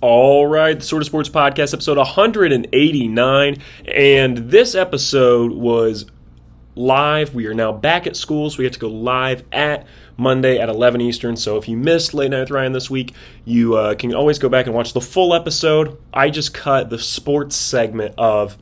All right, the Sort of Sports Podcast, episode 189, and this episode was live. We are now back at school, so we have to go live at Monday at 11 Eastern, so if you missed Late Night with Ryan this week, you can always go back and watch the full episode. I just cut the sports segment of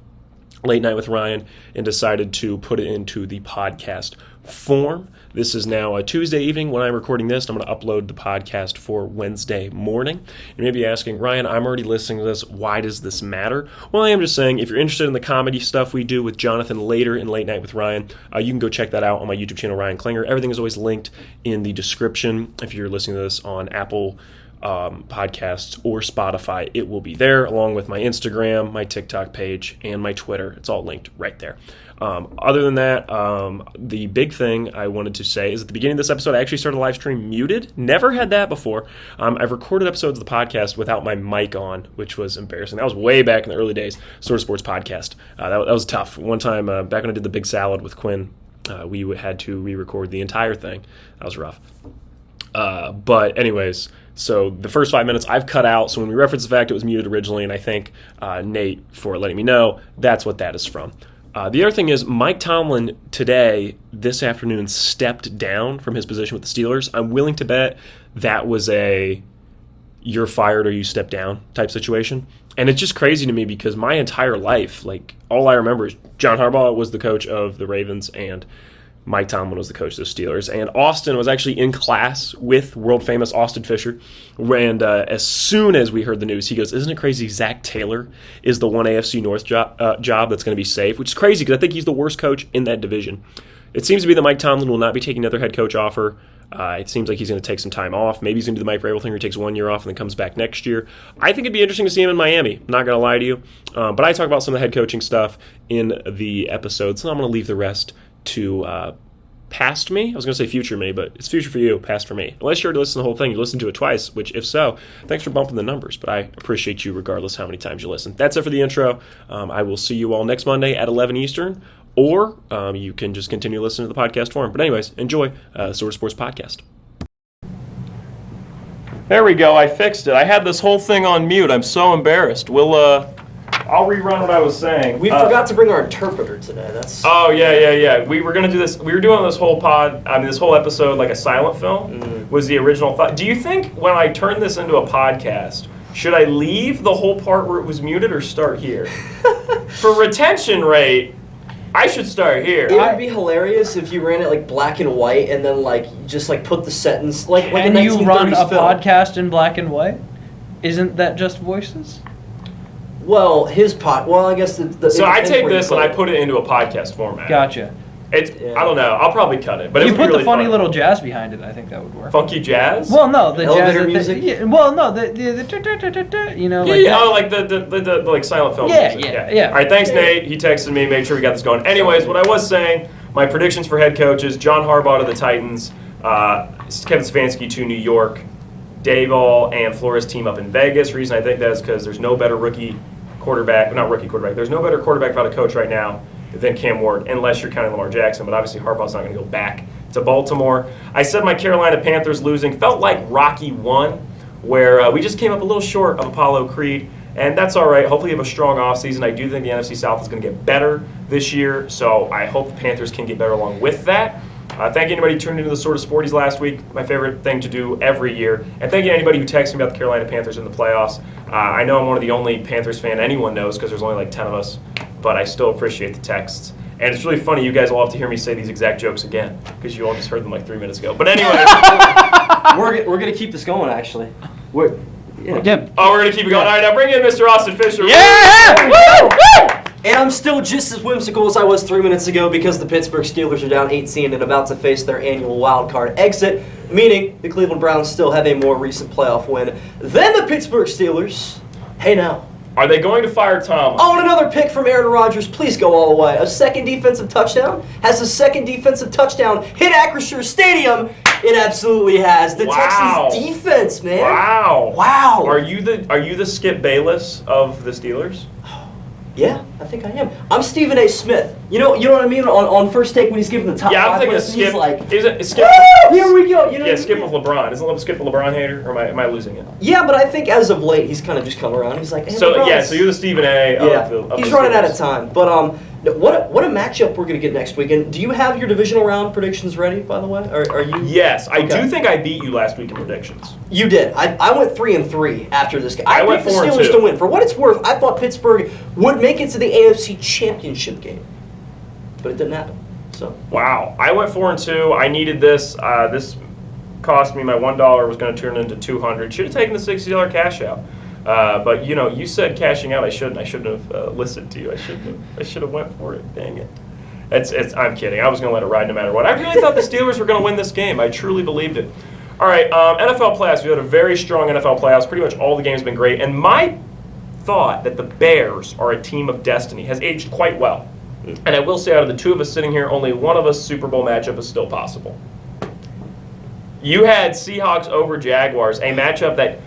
Late Night with Ryan and decided to put it into the podcast form. This is now a Tuesday evening when I'm recording this. I'm going to upload the podcast for Wednesday morning. You may be asking, Ryan, I'm already listening to this. Why does this matter? Well, I am just saying, if you're interested in the comedy stuff we do with Jonathan later in Late Night with Ryan, you can go check that out on my YouTube channel, Ryan Klinger. Everything is always linked in the description. If you're listening to this on Apple podcasts or Spotify, it will be there, along with my Instagram, my TikTok page, and my Twitter. It's all linked right there. Other than that, the big thing I wanted to say is at the beginning of this episode, I actually started a live stream muted. Never had that before. I've recorded episodes of the podcast without my mic on, which was embarrassing. That was way back in the early days, Sort of Sports Podcast. That was tough. One time, back when I did the Big Salad with Quinn, we had to re-record the entire thing. That was rough. But anyways, so the first 5 minutes I've cut out, so when we reference the fact it was muted originally, and I thank Nate for letting me know, that's what that is from. The other thing is Mike Tomlin this afternoon, stepped down from his position with the Steelers. I'm willing to bet that was a you're fired or you step down type situation. And it's just crazy to me because my entire life, like, all I remember is John Harbaugh was the coach of the Ravens and Mike Tomlin was the coach of the Steelers. And Austin was actually in class with world-famous Austin Fisher. And as soon as we heard the news, he goes, isn't it crazy Zach Taylor is the one AFC North job that's going to be safe? Which is crazy because I think he's the worst coach in that division. It seems to be that Mike Tomlin will not be taking another head coach offer. It seems like he's going to take some time off. Maybe he's going to do the Mike Vrabel thing where he takes 1 year off and then comes back next year. I think it'd be interesting to see him in Miami. I'm not going to lie to you. But I talk about some of the head coaching stuff in the episode, so I'm going to leave the rest to past me. I was going to say future me, but it's future for you, past for me. Unless you already listened to the whole thing, you listened to it twice, which if so, thanks for bumping the numbers, but I appreciate you regardless how many times you listen. That's it for the intro. I will see you all next Monday at 11 Eastern, or you can just continue listening to the podcast form. But anyways, enjoy Sort of Sports Podcast. There we go. I fixed it. I had this whole thing on mute. I'm so embarrassed. I'll rerun what I was saying. We forgot to bring our interpreter today. Oh, yeah. We were going to do this. We were doing this whole this whole episode like a silent film was the original thought. Do you think when I turn this into a podcast, should I leave the whole part where it was muted or start here? For retention rate, I should start here. It would be hilarious if you ran it like black and white and then just put the sentence like a 1930s film. Can you run a podcast in black and white? Isn't that just voices? Well, I guess So I take this and I put it into a podcast format. Gotcha. I don't know. I'll probably cut it. But if you put really the funny fun. little jazz behind it, I think that would work. Funky jazz? Well, no, the elevator jazz music. you know, like yeah, like the like silent film music. Yeah. All right, thanks, Nate. He texted me, made sure we got this going. Anyways, what I was saying, my predictions for head coaches: John Harbaugh to the Titans, Kevin Stefanski to New York, Daboll and Flores team up in Vegas. Reason I think that is because there's no better There's no better quarterback without a coach right now than Cam Ward, unless you're counting Lamar Jackson. But obviously Harbaugh's not going to go back to Baltimore. I said my Carolina Panthers losing felt like Rocky 1, where we just came up a little short of Apollo Creed, and that's all right. Hopefully you have a strong offseason. I do think the NFC South is going to get better this year, so I hope the Panthers can get better along with that. Thank you anybody who tuned into the Sort of Sporties last week, my favorite thing to do every year. And thank you to anybody who texted me about the Carolina Panthers in the playoffs. I know I'm one of the only Panthers fan anyone knows because there's only like 10 of us, but I still appreciate the texts. And it's really funny, you guys will have to hear me say these exact jokes again because you all just heard them like 3 minutes ago. But anyway. We're going to keep this going, actually. Oh, we're going to keep it going. All right, now bring in Mr. Austin Fisher. Yeah! Woo! And I'm still just as whimsical as I was 3 minutes ago because the Pittsburgh Steelers are down 18 and about to face their annual wild card exit, meaning the Cleveland Browns still have a more recent playoff win than the Pittsburgh Steelers. Hey now. Are they going to fire Tom? Oh, and another pick from Aaron Rodgers. Please go all the way. A second defensive touchdown? Has the second defensive touchdown hit Acrisure Stadium? It absolutely has. The Texans defense, man. Wow. Are you the Skip Bayless of the Steelers? Yeah, I think I am. I'm Stephen A. Smith. You know what I mean? On First Take when he's giving the top 5 I'm thinking lists, Skip. he's like, Is it Skip? Here we go. You know Yeah, skip with LeBron. Isn't Skip a LeBron hater, or am I losing it? Yeah, but I think as of late, he's kind of just come around. He's like, hey, So LeBron's- so you're the Stephen A. of he's the running out Steelers. of time. But what a matchup we're gonna get next week. And do you have your divisional round predictions ready? By the way, are you? Yes, I Okay. do think I beat you last week in predictions. You did. I went 3-3 after this game. I went picked the 4-2. Steelers to win. For what it's worth, I thought Pittsburgh would make it to the AFC Championship game, but it didn't happen. So Wow, I went 4-2. I needed this. This cost me my $1 was going to turn into $200. Should have taken the $60 cash out. But you said cashing out. I shouldn't have listened to you. I should have went for it. Dang it. I'm kidding. I was going to let it ride no matter what. I really thought the Steelers were going to win this game. I truly believed it. All right, NFL playoffs. We had a very strong NFL playoffs. Pretty much all the games have been great. And my thought that the Bears are a team of destiny has aged quite well. And I will say, out of the two of us sitting here, only one of us Super Bowl matchup is still possible. You had Seahawks over Jaguars, a matchup that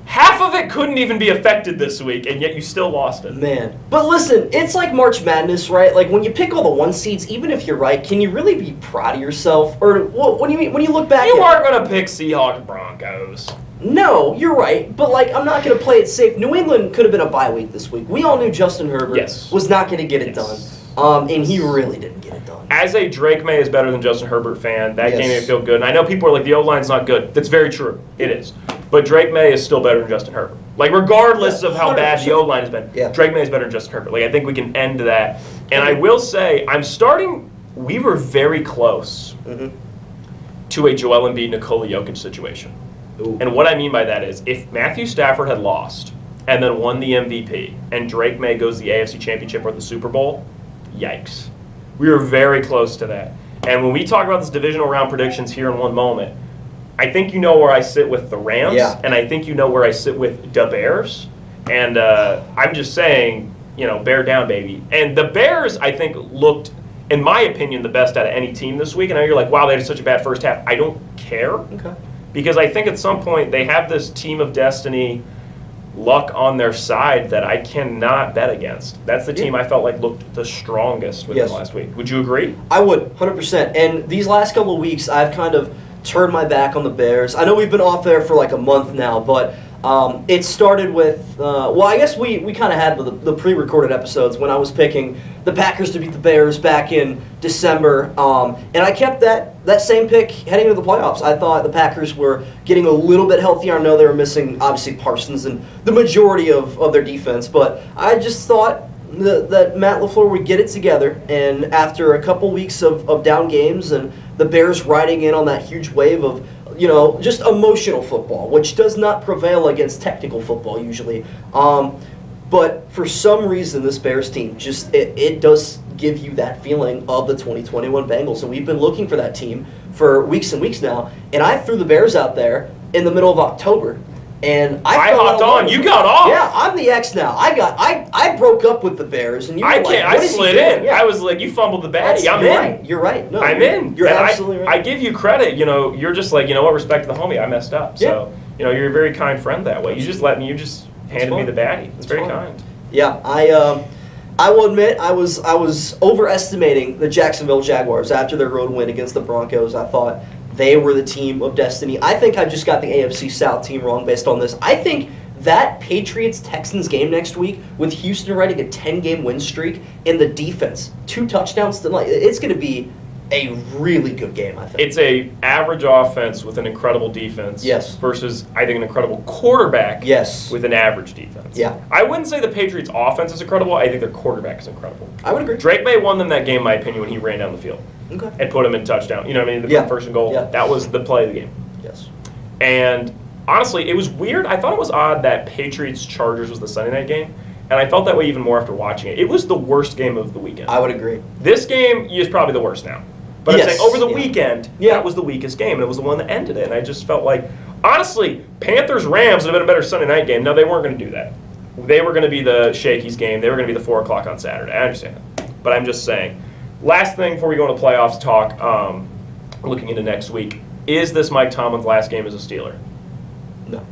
half of it couldn't even be affected this week, and yet you still lost it. man, but listen, it's like March Madness, right? Like when you pick all the 1 seeds, even if you're right, can you really be proud of yourself? Or what do you mean when you look back? You are going to pick Seahawks Broncos. No, you're right, but I'm not going to play it safe. New England could have been a bye week this week. We all knew Justin Herbert was not going to get it done, and he really didn't get it done. As a Drake May is better than Justin Herbert fan, that Yes. game made me feel good. And I know people are like, the O-line's not good. That's very true. It is. But Drake May is still better than Justin Herbert. Like, regardless of how bad the 100%. O-line has been, Yeah. Drake May is better than Justin Herbert. Like, I think we can end that. And I will say, we were very close to a Joel Embiid, Nikola Jokic situation. Ooh. And what I mean by that is, if Matthew Stafford had lost and then won the MVP, and Drake May goes to the AFC Championship or the Super Bowl, yikes. We were very close to that. And when we talk about this divisional round predictions here in one moment, I think you know where I sit with the Rams, Yeah. and I think you know where I sit with the Bears. And I'm just saying, bear down, baby. And the Bears, I think, looked, in my opinion, the best out of any team this week. And I know you're like, wow, they had such a bad first half. I don't care. Okay. Because I think at some point they have this team of destiny luck on their side that I cannot bet against. That's the team I felt like looked the strongest within Yes. last week. Would you agree? I would, 100%. And these last couple of weeks, I've kind of turned my back on the Bears. I know we've been off there for like a month now, but it started with, I guess we kind of had the pre-recorded episodes when I was picking the Packers to beat the Bears back in December. And I kept that same pick heading into the playoffs. I thought the Packers were getting a little bit healthier. I know they were missing, obviously, Parsons and the majority of their defense, but I just thought that Matt LaFleur would get it together. And after a couple weeks of down games and the Bears riding in on that huge wave of just emotional football, which does not prevail against technical football usually. But for some reason, this Bears team just it does give you that feeling of the 2021 Bengals, and we've been looking for that team for weeks and weeks now. And I threw the Bears out there in the middle of October, and I hopped on. You got off. Yeah, I'm the X now. I broke up with the Bears, and you were I like, can't. what I is he slid doing? in. Yeah. I was like, you fumbled the baddie. I'm You're in. right. You're right. No, I'm in. You're And absolutely right. I give you credit. You're just like, what, respect to the homie. I messed up. So, you're a very kind friend that way. You just handed me the baddie. It's very kind. Yeah, I will admit I was overestimating the Jacksonville Jaguars after their road win against the Broncos. I thought they were the team of destiny. I think I just got the AFC South team wrong based on this. I think that Patriots-Texans game next week with Houston riding a 10-game win streak and the defense, 2 touchdowns tonight, it's going to be a really good game, I think. It's a average offense with an incredible defense. Yes. Versus, I think, an incredible quarterback. Yes. With an average defense. Yeah. I wouldn't say the Patriots' offense is incredible. I think their quarterback is incredible. I would agree. Drake May won them that game, in my opinion, when he ran down the field. Okay. And put him in touchdown. You know what I mean? Yeah. First and goal. Yeah. That was the play of the game. Yes. And honestly, it was weird. I thought it was odd that Patriots-Chargers was the Sunday night game. And I felt that way even more after watching it. It was the worst game of the weekend. I would agree. This game is probably the worst now. But Yes. I'm saying over the weekend, Yeah. that was the weakest game, and it was the one that ended it. And I just felt like, honestly, Panthers-Rams would have been a better Sunday night game. No, they weren't going to do that. They were going to be the Shakey's game. They were going to be the 4 o'clock on Saturday. I understand that. But I'm just saying. Last thing before we go into playoffs talk, looking into next week, is this Mike Tomlin's last game as a Steeler? No.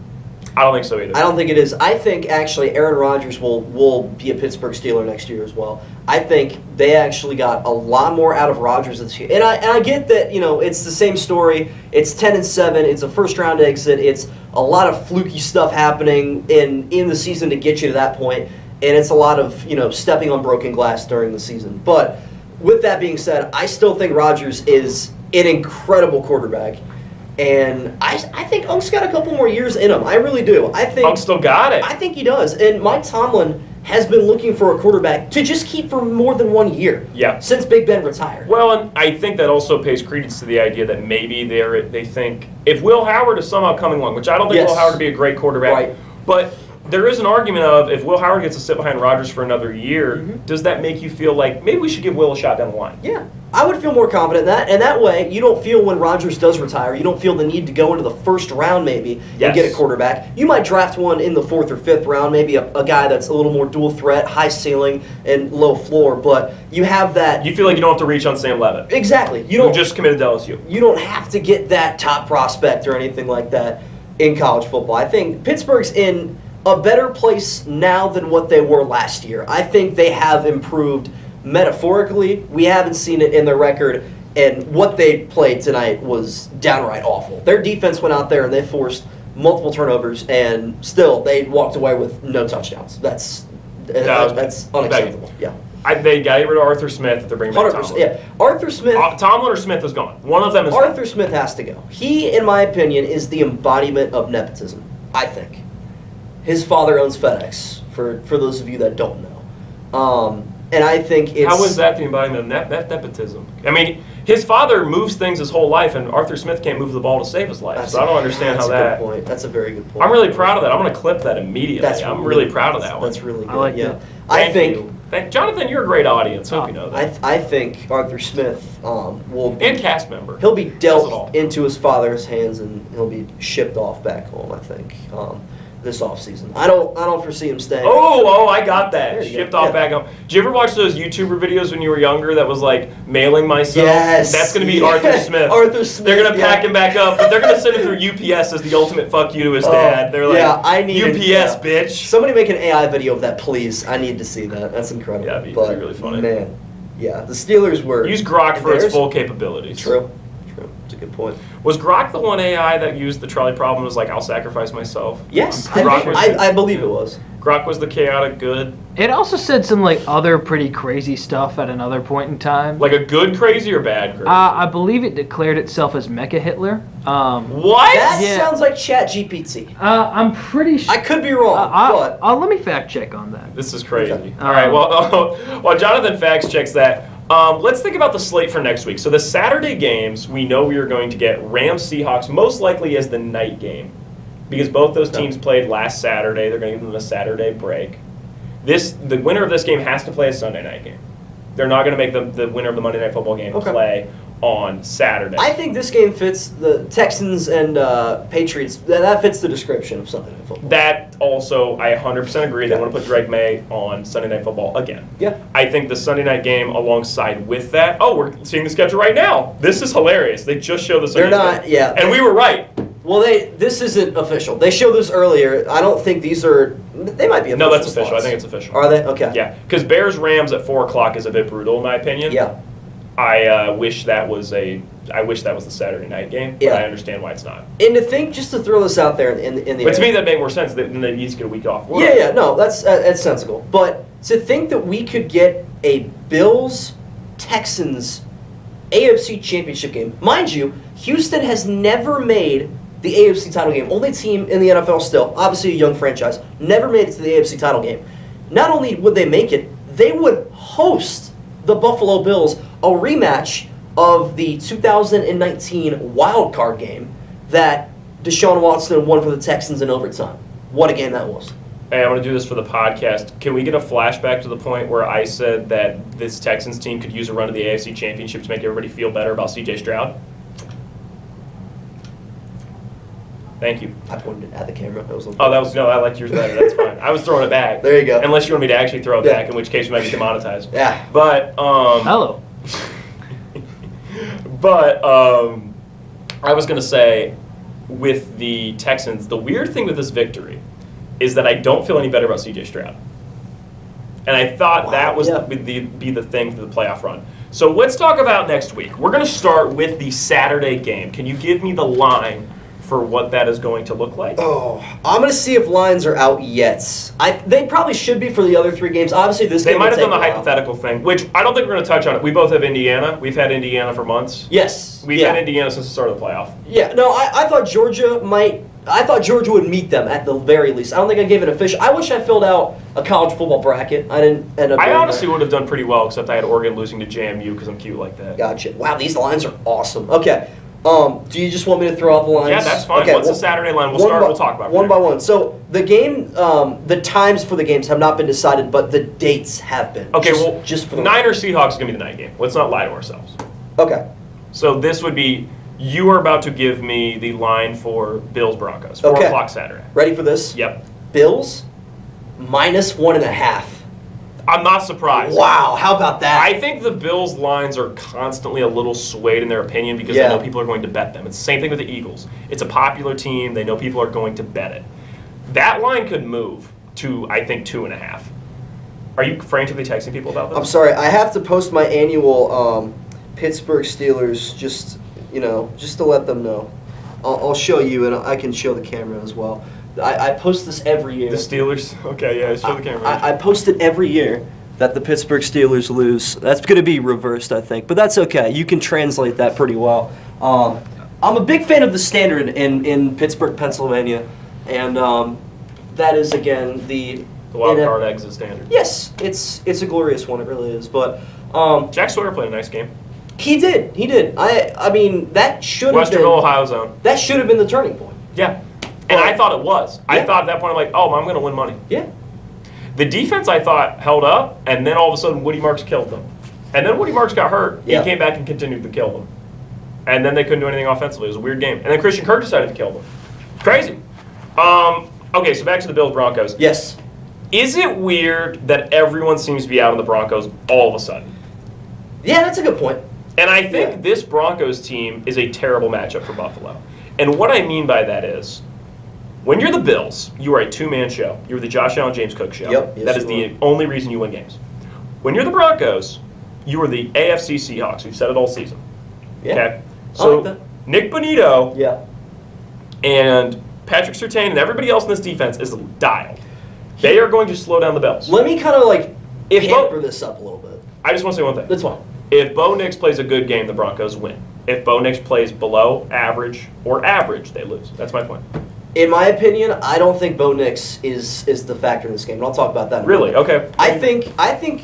I don't think so either. I don't think it is. I think actually Aaron Rodgers will be a Pittsburgh Steeler next year as well. I think they actually got a lot more out of Rodgers this year. And I get that, it's the same story. It's 10-7. It's a first-round exit. It's a lot of fluky stuff happening in the season to get you to that point. And it's a lot of, stepping on broken glass during the season. But with that being said, I still think Rodgers is an incredible quarterback. And I think Unk's got a couple more years in him. I really do. I think Unk still got it. I think he does. And Mike Tomlin has been looking for a quarterback to just keep for more than 1 year. Yeah. Since Big Ben retired. Well, and I think that also pays credence to the idea that maybe they think if Will Howard is somehow coming along, which I don't think Will Howard would be a great quarterback, right. But there is an argument of if Will Howard gets to sit behind Rodgers for another year, does that make you feel like maybe we should give Will a shot down the line? Yeah. I would feel more confident in that. And that way, you don't feel when Rodgers does retire, you don't feel the need to go into the first round maybe and get a quarterback. You might draft one in the 4th or 5th round, maybe a guy that's a little more dual threat, high ceiling and low floor. But you have that. You feel like you don't have to reach on Sam Levitt. Exactly. You just committed to LSU. You don't have to get that top prospect or anything like that in college football. I think Pittsburgh's in a better place now than what they were last year. I think they have improved metaphorically. We haven't seen it in their record, and what they played tonight was downright awful. Their defense went out there and they forced multiple turnovers, and still they walked away with no touchdowns. That's unacceptable. Yeah. They got rid of Arthur Smith. They're bringing back Tomlin. Yeah, Arthur Smith. Tomlin or Smith is gone. One of them is Arthur gone. Smith has to go. He, in my opinion, is the embodiment of nepotism. I think his father owns FedEx. For those of you that don't know. And I think it's... How is that the embodiment of nepotism? I mean, his father moves things his whole life, and Arthur Smith can't move the ball to save his life. So I don't understand how that... That's a good point. That's a very good point. I'm really proud of that. I'm going to clip that immediately. I'm really proud of that one. That's really good. I like that. Jonathan, you're a great audience. Hope you know that. I think Arthur Smith will... And cast member. He'll be dealt into his father's hands, and he'll be shipped off back home, I think. This offseason. I don't foresee him staying. Oh, I got that. Shipped off back home. Did you ever watch those YouTuber videos when you were younger that was like mailing myself? Yes. That's going to be Arthur Smith. Arthur Smith. They're going to pack him back up, but they're going to send him through UPS as the ultimate fuck you to his dad. They're like, I need UPS, bitch. Somebody make an AI video of that, please. I need to see that. That's incredible. Yeah, that'd be really funny. Man, yeah, the Steelers were... Use Grok for its full capabilities. True. That's a good point. Was Grok the one AI that used the trolley problem and was like, I'll sacrifice myself? Yes, I believe it was. Grok was the chaotic good? It also said some other pretty crazy stuff at another point in time. Like a good crazy or bad crazy? I believe it declared itself as Mecha Hitler. What? That sounds like ChatGPT. I'm pretty sure. I could be wrong, but... let me fact check on that. This is crazy. Okay. All right, well, while Jonathan fact checks that, let's think about the slate for next week. So the Saturday games, we know we are going to get Rams-Seahawks most likely as the night game because both those teams played last Saturday. They're going to give them a Saturday break. The winner of this game has to play a Sunday night game. They're not going to make the winner of the Monday Night Football game play on Saturday. I think this game fits the Texans and Patriots. That fits the description of Sunday Night Football. That also, I 100% agree. They want to put Drake May on Sunday Night Football again. Yeah. I think the Sunday night game alongside with that. Oh, we're seeing the schedule right now. This is hilarious. They just showed the Sunday They're not, And we were right. Well, this isn't official. They showed this earlier. I don't think these are... They might be official. No, that's official. Slots. I think it's official. Are they? Okay. Yeah, because Bears-Rams at 4 o'clock is a bit brutal in my opinion. Yeah. I wish that was the Saturday night game, but I understand why it's not. And to think, just to throw this out there in the but to me that made more sense than they need to get a week off. Yeah, no, that's sensible. But to think that we could get a Bills-Texans AFC Championship game, mind you, Houston has never made the AFC title game. Only team in the NFL still, obviously a young franchise, never made it to the AFC title game. Not only would they make it, they would host the Buffalo Bills, a rematch of the 2019 wild card game that Deshaun Watson won for the Texans in overtime. What a game that was. Hey, I'm going to do this for the podcast. Can we get a flashback to the point where I said that this Texans team could use a run to the AFC Championship to make everybody feel better about C.J. Stroud? Thank you. I pointed at the camera. I liked yours better. That's fine. I was throwing it back. There you go. Unless you want me to actually throw it back, in which case we might get demonetized. Yeah. But hello. But I was gonna say, with the Texans. The weird thing with this victory is that I don't feel any better about C.J. Stroud. And I thought that was be the thing for the playoff run. So let's talk about next week. We're going to start with the Saturday game. Can you give me the line for what that is going to look like? Oh, I'm going to see if lines are out yet. They probably should be for the other 3 games. Obviously, this game they might have done the hypothetical thing, which I don't think we're going to touch on it. We both have Indiana. We've had Indiana for months. Yes. We've had Indiana since the start of the playoff. Yeah, no, I thought Georgia would meet them at the very least. I don't think I gave it official. I wish I filled out a college football bracket. I didn't end up. I honestly would have done pretty well, except I had Oregon losing to JMU because I'm cute like that. Gotcha. Wow, these lines are awesome. Okay. Do you just want me to throw out the lines? Yeah, that's fine. Okay, What's the Saturday line? We'll talk about it. One by one. So the game, the times for the games have not been decided, but the dates have been. Okay, just for the Niners Seahawks is going to be the night game. Let's not lie to ourselves. Okay. So this would be, you are about to give me the line for Bills Broncos. 4 o'clock Saturday. Ready for this? Yep. Bills -1.5. I'm not surprised. Wow, how about that? I think the Bills lines are constantly a little swayed in their opinion because they know people are going to bet them. It's the same thing with the Eagles. It's a popular team. They know people are going to bet it. That line could move to, I think, 2.5. Are you frantically texting people about this? I'm sorry. I have to post my annual Pittsburgh Steelers just to let them know. I'll show you, and I can show the camera as well. I post this every year. The Steelers? Okay, yeah, show the camera. I post it every year that the Pittsburgh Steelers lose. That's going to be reversed, I think, but that's okay. You can translate that pretty well. I'm a big fan of the Standard in Pittsburgh, Pennsylvania, and that is, again, the wild card exit Standard. Yes, it's a glorious one. It really is. But Jack Sawyer played a nice game. He did. I mean, that should have been Westerville, Ohio zone. That should have been the turning point. Yeah. And I thought it was. Yeah. I thought at that point, I'm like, oh, I'm going to win money. Yeah. The defense, I thought, held up, and then all of a sudden, Woody Marks killed them. And then Woody Marks got hurt. He came back and continued to kill them. And then they couldn't do anything offensively. It was a weird game. And then Christian Kirk decided to kill them. Crazy. Okay, so back to the Bills Broncos. Yes. Is it weird that everyone seems to be out on the Broncos all of a sudden? Yeah, that's a good point. And I think this Broncos team is a terrible matchup for Buffalo. And what I mean by that is, when you're the Bills, you are a two-man show. You're the Josh Allen, James Cook show. Yep. Yes, that is the only reason you win games. When you're the Broncos, you are the AFC Seahawks. We've said it all season. Yeah. Okay? So I like that. Nick Bonito Yeah. and Patrick Surtain and everybody else in this defense is dialed. They are going to slow down the Bills. Let me kind of pamper this up a little bit. I just want to say one thing. That's fine. If Bo Nix plays a good game, the Broncos win. If Bo Nix plays below average or average, they lose. That's my point. In my opinion, I don't think Bo Nix is the factor in this game, and I'll talk about that in a Really? minute. Okay. I think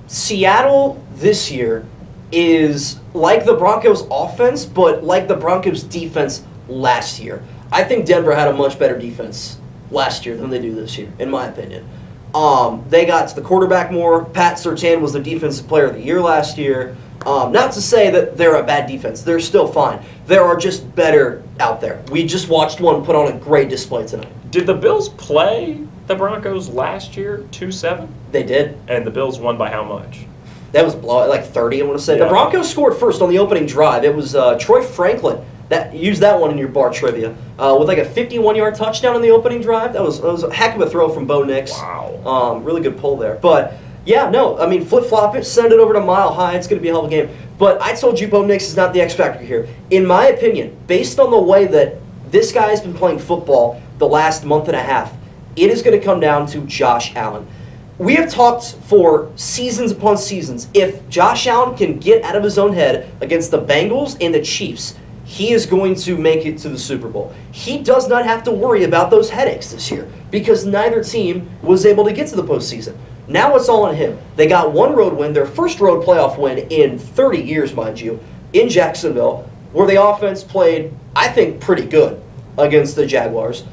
Seattle this year is like the Broncos offense, but like the Broncos defense last year. I think Denver had a much better defense last year than they do this year, in my opinion. They got to the quarterback more. Pat Surtain was the defensive player of the year last year. Not to say that they're a bad defense. They're still fine. There are just better out there. We just watched one put on a great display tonight. Did the Bills play the Broncos last year 2-7? They did. And the Bills won by how much? That was a blowout, like 30, I want to say. Yeah. The Broncos scored first on the opening drive. It was Troy Franklin. Use that one in your bar trivia. With like a 51-yard touchdown on the opening drive. That was a heck of a throw from Bo Nix. Wow. Really good pull there. But, yeah, no, I mean, flip-flop it, send it over to Mile High. It's going to be a hell of a game. But I told you Bo Nix is not the X factor here. In my opinion, based on the way that this guy has been playing football the last month and a half, it is going to come down to Josh Allen. We have talked for seasons upon seasons. If Josh Allen can get out of his own head against the Bengals and the Chiefs, he is going to make it to the Super Bowl. He does not have to worry about those headaches this year because neither team was able to get to the postseason. Now it's all on him. They got one road win, their first road playoff win in 30 years, mind you, in Jacksonville, where the offense played, I think, pretty good against the Jaguars.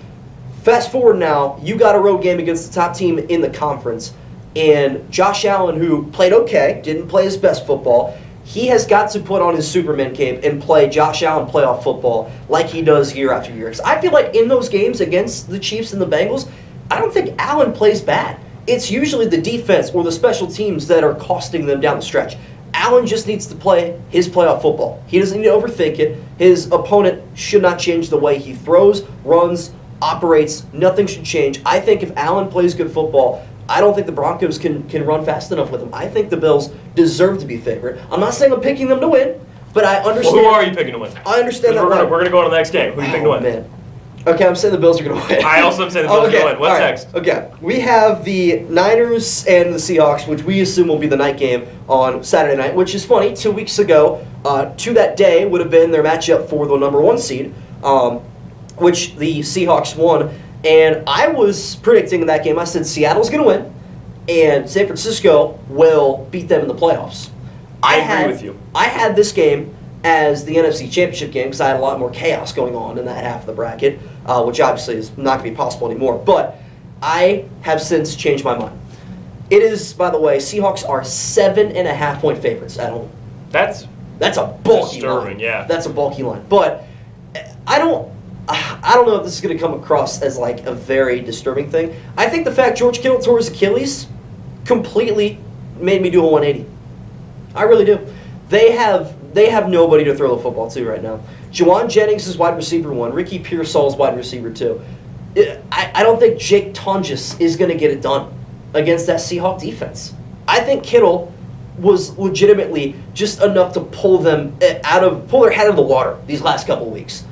Fast forward now, you got a road game against the top team in the conference, and Josh Allen, who played okay, didn't play his best football, he has got to put on his Superman cape and play Josh Allen playoff football like he does year after year. Because I feel like in those games against the Chiefs and the Bengals, I don't think Allen plays bad. It's usually the defense or the special teams that are costing them down the stretch. Allen just needs to play his playoff football. He doesn't need to overthink it. His opponent should not change the way he throws, runs, operates. Nothing should change. I think if Allen plays good football, I don't think the Broncos can run fast enough with him. I think the Bills deserve to be favored. I'm not saying I'm picking them to win, but I understand. Well, who are you picking to win? I understand that. We're going to go on to the next game. Who are you picking to win? Man. Okay, I'm saying the Bills are going to win. I also am saying the Bills are going to win. What's next? Okay, we have the Niners and the Seahawks, which we assume will be the night game on Saturday night, which is funny. 2 weeks ago, to that day, would have been their matchup for the number 1 seed, which the Seahawks won. And I was predicting in that game, I said Seattle's going to win, and San Francisco will beat them in the playoffs. I agree with you. I had this game as the NFC Championship game because I had a lot more chaos going on in that half of the bracket, which obviously is not going to be possible anymore. But I have since changed my mind. It is, by the way, Seahawks are 7.5-point favorites at home. That's a bulky disturbing, line. yeah. That's a bulky line. But I don't know if this is going to come across as like a very disturbing thing. I think the fact George Kittle tore his Achilles completely made me do a 180. I really do. They have nobody to throw the football to right now. Juwan Jennings is wide receiver 1. Ricky Pearsall is wide receiver 2. I don't think Jake Tonjes is going to get it done against that Seahawk defense. I think Kittle was legitimately just enough to pull their head out of the water these last couple of weeks.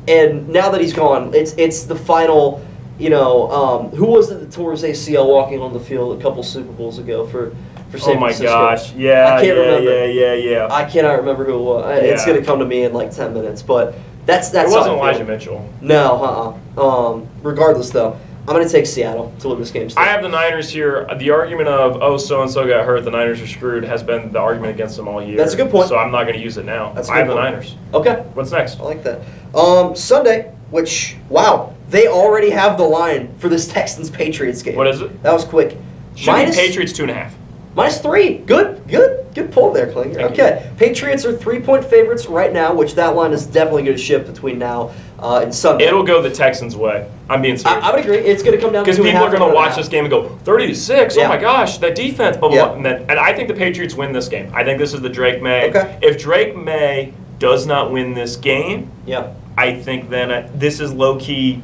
And now that he's gone, it's the final. Who was it that tore his ACL walking on the field a couple Super Bowls ago for San Francisco? Oh my gosh! Yeah, I can't remember. Yeah. I cannot remember who it was. It's going to come to me in like 10 minutes, but that's. It wasn't Elijah Mitchell. No, regardless, though, I'm going to take Seattle to win this game. I have the Niners here. The argument of so and so got hurt, the Niners are screwed, has been the argument against them all year. That's a good point. So I'm not going to use it now. That's a I have good the point. Niners. Okay. What's next? I like that. Sunday, which they already have the line for this Texans-Patriots game. What is it? That was quick. Should be Patriots 2.5. -3. Good pull there, Klinger. Thank Okay. Patriots are 3-point favorites right now, which that line is definitely going to shift between now and Sunday. It'll go the Texans' way. I'm being serious. I would agree. It's going to come down to because people are going to watch this game and go 30-6. Yeah. Oh my gosh, that defense. Blah, blah, Yeah. blah. And I think the Patriots win this game. I think this is the Drake May. Okay. If Drake May does not win this game, Yeah. I think then this is low key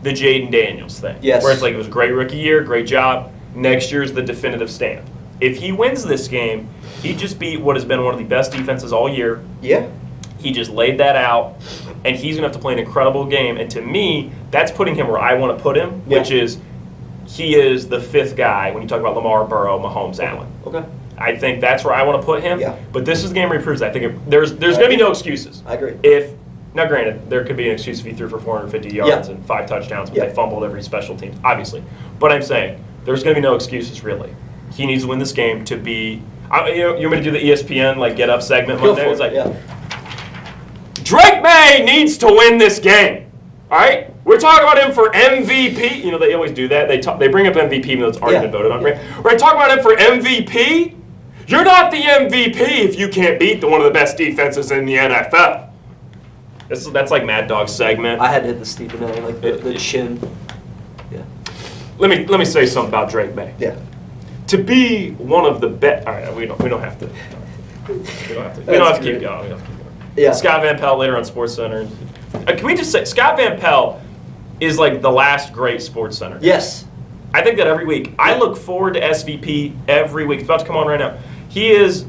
the Jaden Daniels thing. Yes. Where it's like it was a great rookie year, great job. Next year's the definitive stamp. If he wins this game, he just beat what has been one of the best defenses all year. Yeah. He just laid that out, and he's going to have to play an incredible game. And to me, that's putting him where I want to put him, which is he is the 5th guy when you talk about Lamar, Burrow, Mahomes, Allen. Okay. I think that's where I want to put him. Yeah. But this is the game where he proves that. I think there's going to be no excuses. I agree. Now, granted, there could be an excuse if he threw for 450 yards and 5 touchdowns, but they fumbled every special team, obviously. But I'm saying there's going to be no excuses, really. He needs to win this game to be. You want me to do the ESPN get up segment Monday? It's like Drake May needs to win this game. All right, we're talking about him for MVP. You know they always do that. They bring up MVP even though it's already been voted on. Right? We're talking about him for MVP. You're not the MVP if you can't beat one of the best defenses in the NFL. That's like Mad Dog segment. I had to hit the Stephen A. like the chin. Yeah. Let me say something about Drake May. Yeah. To be one of the best. All right, we don't have to. We don't have to keep going. Yeah. Scott Van Pelt later on SportsCenter. Can we just say Scott Van Pelt is like the last great SportsCenter? Yes. I think that every week. I look forward to SVP every week. It's about to come on right now. His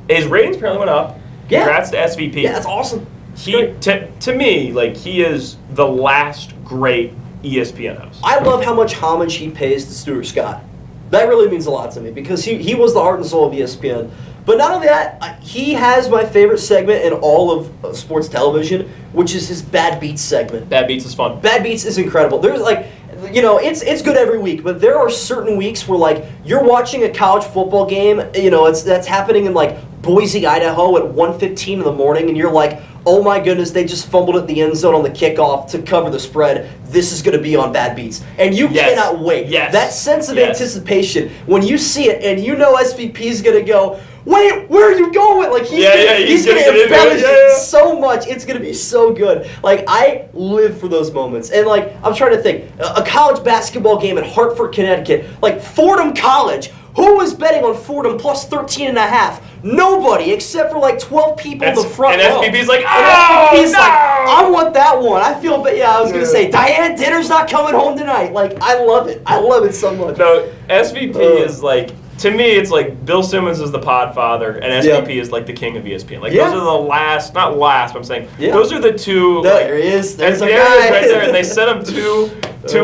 ratings apparently went up. Yeah. Congrats to SVP. Yeah, that's awesome. To me, he is the last great ESPN host. I love how much homage he pays to Stuart Scott. That really means a lot to me because he was the heart and soul of ESPN. But not only that, he has my favorite segment in all of sports television, which is his Bad Beats segment. Bad Beats is fun. Bad Beats is incredible. There's it's good every week, but there are certain weeks where you're watching a college football game, that's happening in Boise, Idaho at 1:15 in the morning, and you're like, oh my goodness, they just fumbled at the end zone on the kickoff to cover the spread. This is going to be on Bad Beats. And you cannot wait. Yes. That sense of anticipation, when you see it and you know SVP is going to go, wait, where are you going? He's going to embellish it so much. It's going to be so good. I live for those moments. And I'm trying to think, a college basketball game in Hartford, Connecticut, Fordham College. Who was betting on Fordham plus 13.5? Nobody, except for like 12 people in the front row. And SVP's like, And oh, SVP's no! like, I want that one. I feel, but yeah, I was gonna say, Diane, dinner's not coming home tonight. Like, I love it. I love it so much. No, SVP is like, to me, it's like Bill Simmons is the podfather, and SVP is like the king of ESPN. Like, those are the last, not last, but I'm saying, those are the two. There he is. There's a guy. Right there, and they set him two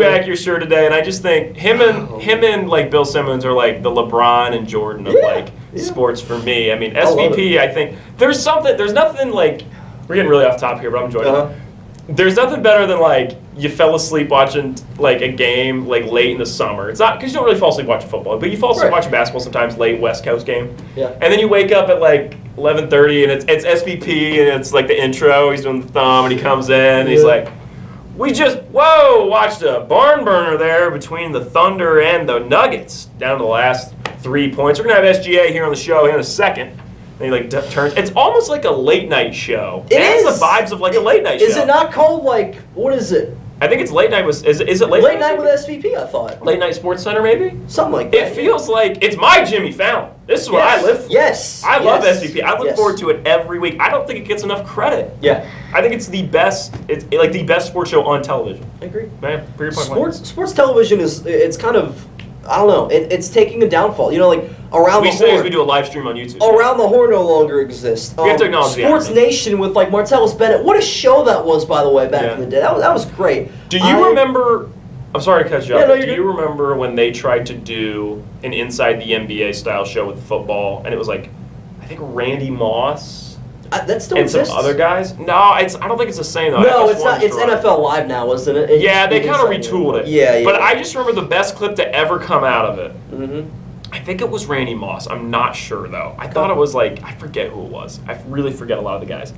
accurate sure today, and I just think him and like Bill Simmons are like the LeBron and Jordan of sports for me. I mean, SVP, I think there's nothing like, we're getting really off top here, but I'm enjoying it. There's nothing better than like you fell asleep watching like a game like late in the summer. It's not because you don't really fall asleep watching football, but you fall asleep watching basketball sometimes late West Coast game. Yeah. And then you wake up at like 11:30 and it's SVP and it's like the intro. He's doing the thumb and he comes in and he's like, we just watched a barn burner there between the Thunder and the Nuggets down to the last 3 points. We're gonna have SGA here on the show in a second. And he like turns. It's almost like a late night show. It is. Has the vibes of like a late night show. Is it not called like, what is it? I think it's late night. Is it late? Late night with SVP? I thought. Late night Sports Center, maybe. Something like that. It feels like it's my Jimmy Fallon. This is what I live for. Yes. I love SVP. I look forward to it every week. I don't think it gets enough credit. Yeah. I think it's the best. It's like the best sports show on television. I agree. Man, for your point. Sports television it's kind of, I don't know. It's taking a downfall. You know, like around the horn. We do a live stream on YouTube. Around the Horn no longer exists. We have to acknowledge Sports Nation with like Martellus Bennett. What a show that was, by the way, back in the day. That was great. Do you remember? I'm sorry to cut you off. No, do you remember when they tried to do an Inside the NBA style show with football, and it was like, I think Randy Moss. That still and exists? some other guys? No, I don't think it's the same though. No, it's not. It's NFL Live now, isn't it? Yeah, they kind of retooled it. Yeah. But I just remember the best clip to ever come out of it. Mm-hmm. I think it was Randy Moss. I'm not sure though. I thought it was like, I forget who it was. I really forget a lot of the guys.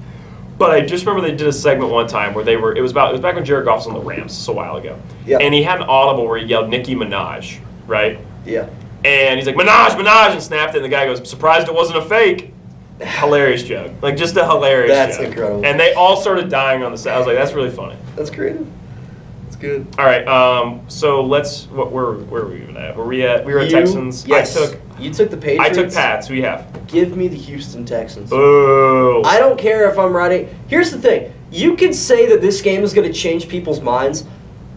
But I just remember they did a segment one time where it was back when Jared Goff was on the Rams, just a while ago. Yeah. And he had an audible where he yelled Nicki Minaj, right? Yeah. And he's like, Minaj, and snapped it, and the guy goes, surprised it wasn't a fake. Hilarious joke. Like, just a hilarious joke. That's incredible. And they all started dying on the set. I was like, that's really funny. That's creative. That's good. All right, so let's, where were we even at? We were at Texans. Yes. You took the Patriots. I took Pats. Who you have? Give me the Houston Texans. Boo. I don't care if I'm writing. Here's the thing. You can say that this game is going to change people's minds.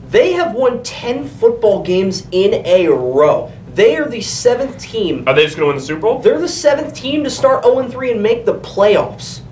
They have won 10 football games in a row. They are the 7th team. Are they just going to win the Super Bowl? They're the 7th team to start 0-3 and make the playoffs.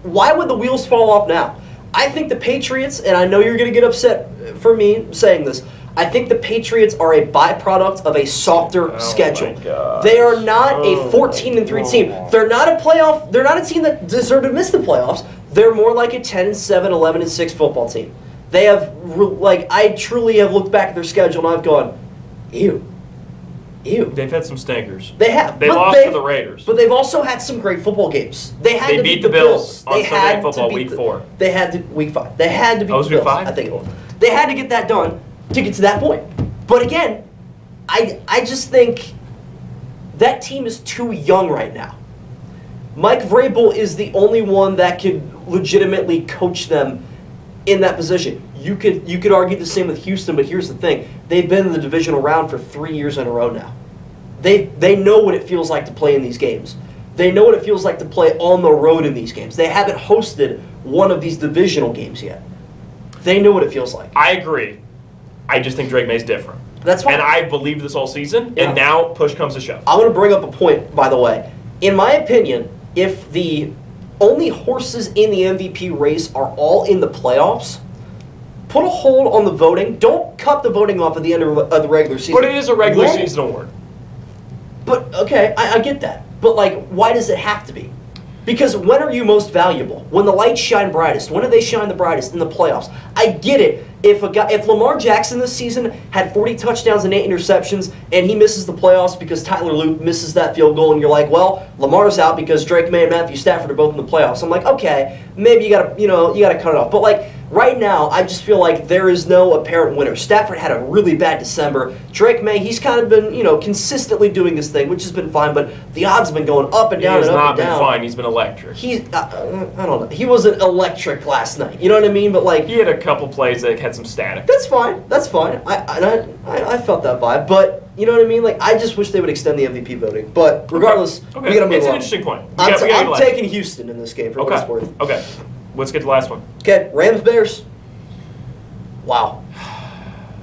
Why would the wheels fall off now? I think the Patriots, and I know you're going to get upset for me saying this, I think the Patriots are a byproduct of a softer schedule. They are not a 14-3 team. They're not a playoff. They're not a team that deserve to miss the playoffs. They're more like a 10-7, 11-6 football team. They have, like, I truly have looked back at their schedule and I've gone, ew. They've had some stinkers. They have. They lost to the Raiders. But they've also had some great football games. They beat the Bills on Sunday Night Football week 4. They had to week 5. They had to beat the Bills. Week 5? I think it was. They had to get that done to get to that point. But again, I just think that team is too young right now. Mike Vrabel is the only one that could legitimately coach them in that position. You could argue the same with Houston, but here's the thing. They've been in the divisional round for 3 years in a row now. They know what it feels like to play in these games. They know what it feels like to play on the road in these games. They haven't hosted one of these divisional games yet. They know what it feels like. I agree. I just think Drake May's different. That's fine. And I believed this all season, and now push comes to shove. I want to bring up a point, by the way. In my opinion, if the only horses in the MVP race are all in the playoffs, put a hold on the voting. Don't cut the voting off at the end of the regular season. But it is a regular season award. But, okay, I get that. But, like, why does it have to be? Because when are you most valuable? When the lights shine brightest. When do they shine the brightest? In the playoffs. I get it. If Lamar Jackson this season had 40 touchdowns and 8 interceptions and he misses the playoffs because Tyler Luke misses that field goal and you're like, well, Lamar's out because Drake May and Matthew Stafford are both in the playoffs. I'm like, okay, maybe you gotta cut it off. But like right now, I just feel like there is no apparent winner. Stafford had a really bad December. Drake May, he's kind of been, consistently doing this thing, which has been fine, but the odds have been going up and down and up and down. He has not been fine. He's been electric. I don't know. He wasn't electric last night. You know what I mean? But like, he had a couple plays that had some static. That's fine. I felt that vibe, but You know what I mean? Like, I just wish they would extend the MVP voting. But regardless, Okay. we got to move It's on. an interesting point. I'm taking Houston in this game for what it's worth. Okay. Let's get to the last one. Okay, Rams-Bears. Wow.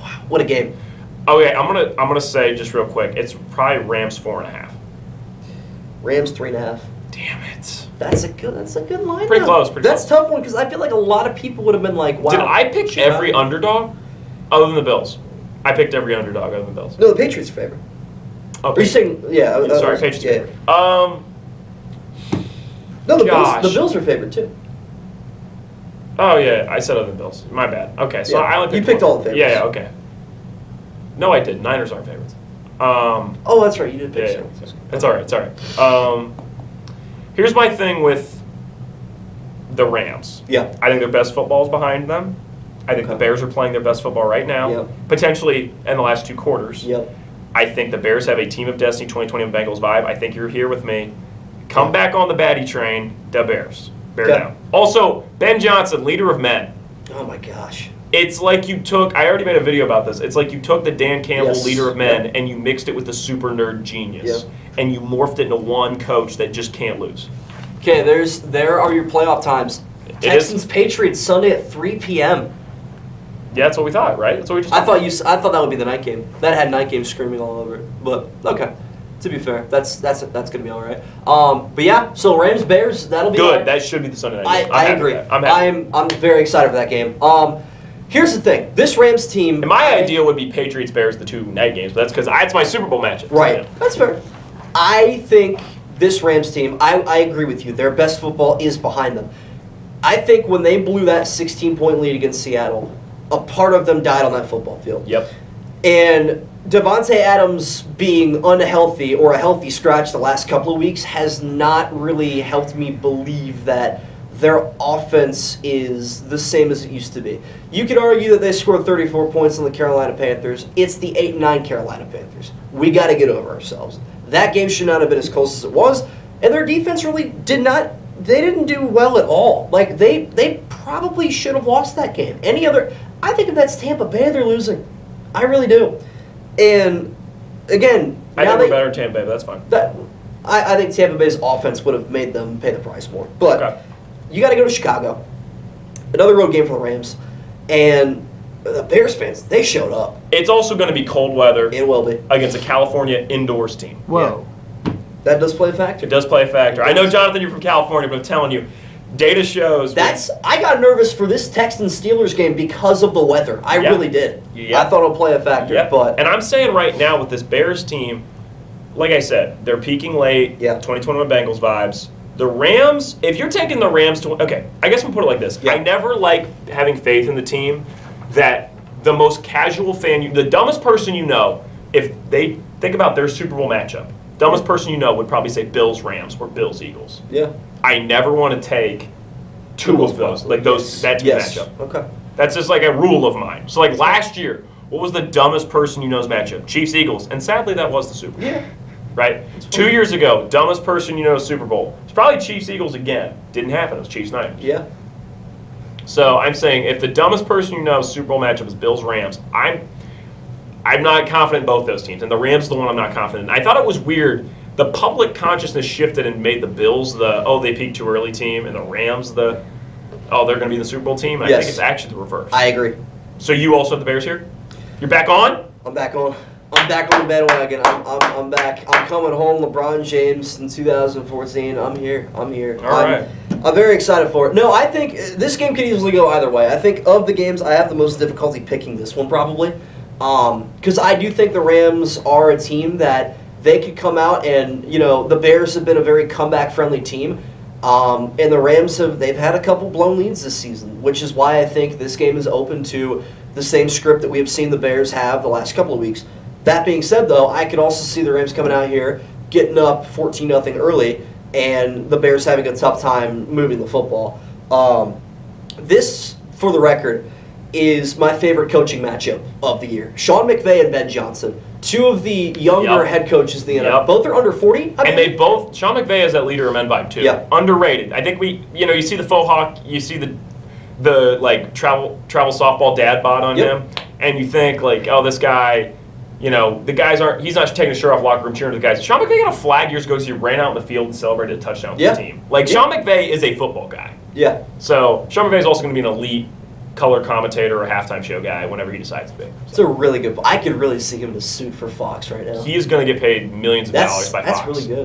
Wow, what a game. Okay, I'm gonna say just real quick. It's probably Rams 4.5. Rams 3.5. Damn it. That's a good lineup. Pretty close. That's a tough one because I feel like a lot of people would have been like, wow. Did I pick every underdog other than the Bills? I picked every underdog other than the Bills. No, the Patriots are favorite. Oh, Are you saying, yeah. Sorry, Patriots yeah. favorite. No, the Gosh. Bills are favorite too. Oh, yeah, I said other than Bills. My bad. Okay, so Yeah. I only You picked picked one. all the favorites. Yeah, okay. No, I did. Niners aren't favorites. Oh, that's right. You did pick Yeah, some. it's all right. It's all right. Here's my thing with the Rams. Yeah. I think their best football is behind them. I think Okay. the Bears are playing their best football right now, Yep. potentially in the last 2 quarters. Yep. I think the Bears have a team of destiny 2020 Bengals vibe. I think you're here with me. Come back on the baddie train, the Bears. Bear Okay. down. Also, Ben Johnson, leader of men. Oh my gosh. It's like you took, I already made a video about this. It's like you took the Dan Campbell, Yes. leader of men, Yep. and you mixed it with the super nerd genius. Yep. And you morphed it into one coach that just can't lose. Okay, there are your playoff times. It Texans Patriots Sunday at 3 p.m. Yeah, that's what we thought, right? That's what we just I thought that would be the night game. That had night game screaming all over it. But okay, to be fair, that's gonna be all right. But yeah, so Rams Bears, that'll be good. like- That should be the Sunday night game. I I'm happy agree. with that. I'm happy. I'm very excited for that game. Here's the thing: this Rams team. And my idea would be Patriots Bears, the 2 night games, but that's because that's my Super Bowl matchup. Right. So, yeah. That's fair. I think this Rams team, I agree with you. Their best football is behind them. I think when they blew that 16-point lead against Seattle, a part of them died on that football field. Yep. And Devontae Adams being unhealthy or a healthy scratch the last couple of weeks has not really helped me believe that their offense is the same as it used to be. You could argue that they scored 34 points on the Carolina Panthers. It's the 8-9 Carolina Panthers. We got to get over ourselves. That game should not have been as close as it was, and their defense really they didn't do well at all. Like, they probably should have lost that game. I think if that's Tampa Bay, they're losing. I really do. And, again, I think we're better than Tampa Bay, but that's fine. I think Tampa Bay's offense would have made them pay the price more. But Okay. you got to go to Chicago. Another road game for the Rams. And the Bears fans, they showed up. It's also going to be cold weather It will be. against a California indoors team. Whoa. That does play a factor. It does play a factor. I know, Jonathan, you're from California, but I'm telling you, data shows. I got nervous for this Texans-Steelers game because of the weather. I Yeah. really did. Yeah. I thought it would play a factor. Yeah. But And I'm saying right now with this Bears team, like I said, they're peaking late. Yeah. 2021 Bengals vibes. The Rams, if you're taking the Rams to, okay, I guess we'll put it like this. Yeah. I never like having faith in the team that the most casual fan, the dumbest person you know, if they think about their Super Bowl matchup, dumbest person you know would probably say Bills Rams or Bills Eagles. yeah. I never want to take 2 of those, like that team Yes. matchup. Okay. That's just like a rule of mine. So like last year, what was the dumbest person you know's matchup? Chiefs Eagles, and sadly that was the Super Bowl. Yeah. Right? 2 years ago, dumbest person you know Super Bowl. It's probably Chiefs Eagles again. Didn't happen. It was Chiefs Niners. Yeah. So I'm saying if the dumbest person you know Super Bowl matchup is Bills Rams, I'm not confident in both those teams, and the Rams is the one I'm not confident in. I thought it was weird. The public consciousness shifted and made the Bills they peaked too early team, and the Rams they're going to be the Super Bowl team. And I Yes. think it's actually the reverse. I agree. So you also have the Bears here? You're back on? I'm back on the bandwagon. I'm back. I'm coming home. LeBron James in 2014. I'm here. All right. I'm very excited for it. No, I think this game could easily go either way. I think of the games, I have the most difficulty picking this one probably, because I do think the Rams are a team that they could come out and the Bears have been a very comeback-friendly team, and the Rams they've had a couple blown leads this season, which is why I think this game is open to the same script that we have seen the Bears have the last couple of weeks. That being said, though, I could also see the Rams coming out here, getting up 14-0 early, and the Bears having a tough time moving the football. This, for the record, is my favorite coaching matchup of the year. Sean McVay and Ben Johnson, 2 of the younger Yep. head coaches in the NFL. Yep. Both are under 40. And they both, Sean McVay has that leader of men vibe too. Yeah. Underrated. I think you see the faux hawk, you see the like travel softball dad bod on Yep. him, and you think like, oh, this guy, the guys he's not taking his shirt off locker room cheering to the guys. Sean McVay got a flag years ago because he ran out in the field and celebrated a touchdown with his team. Sean McVay is a football guy. Yeah. So Sean McVay is also going to be an elite color commentator or halftime show guy whenever he decides to be. It's a really good. I could really see him in a suit for Fox right now. He is going to get paid millions of dollars by Fox. That's really good.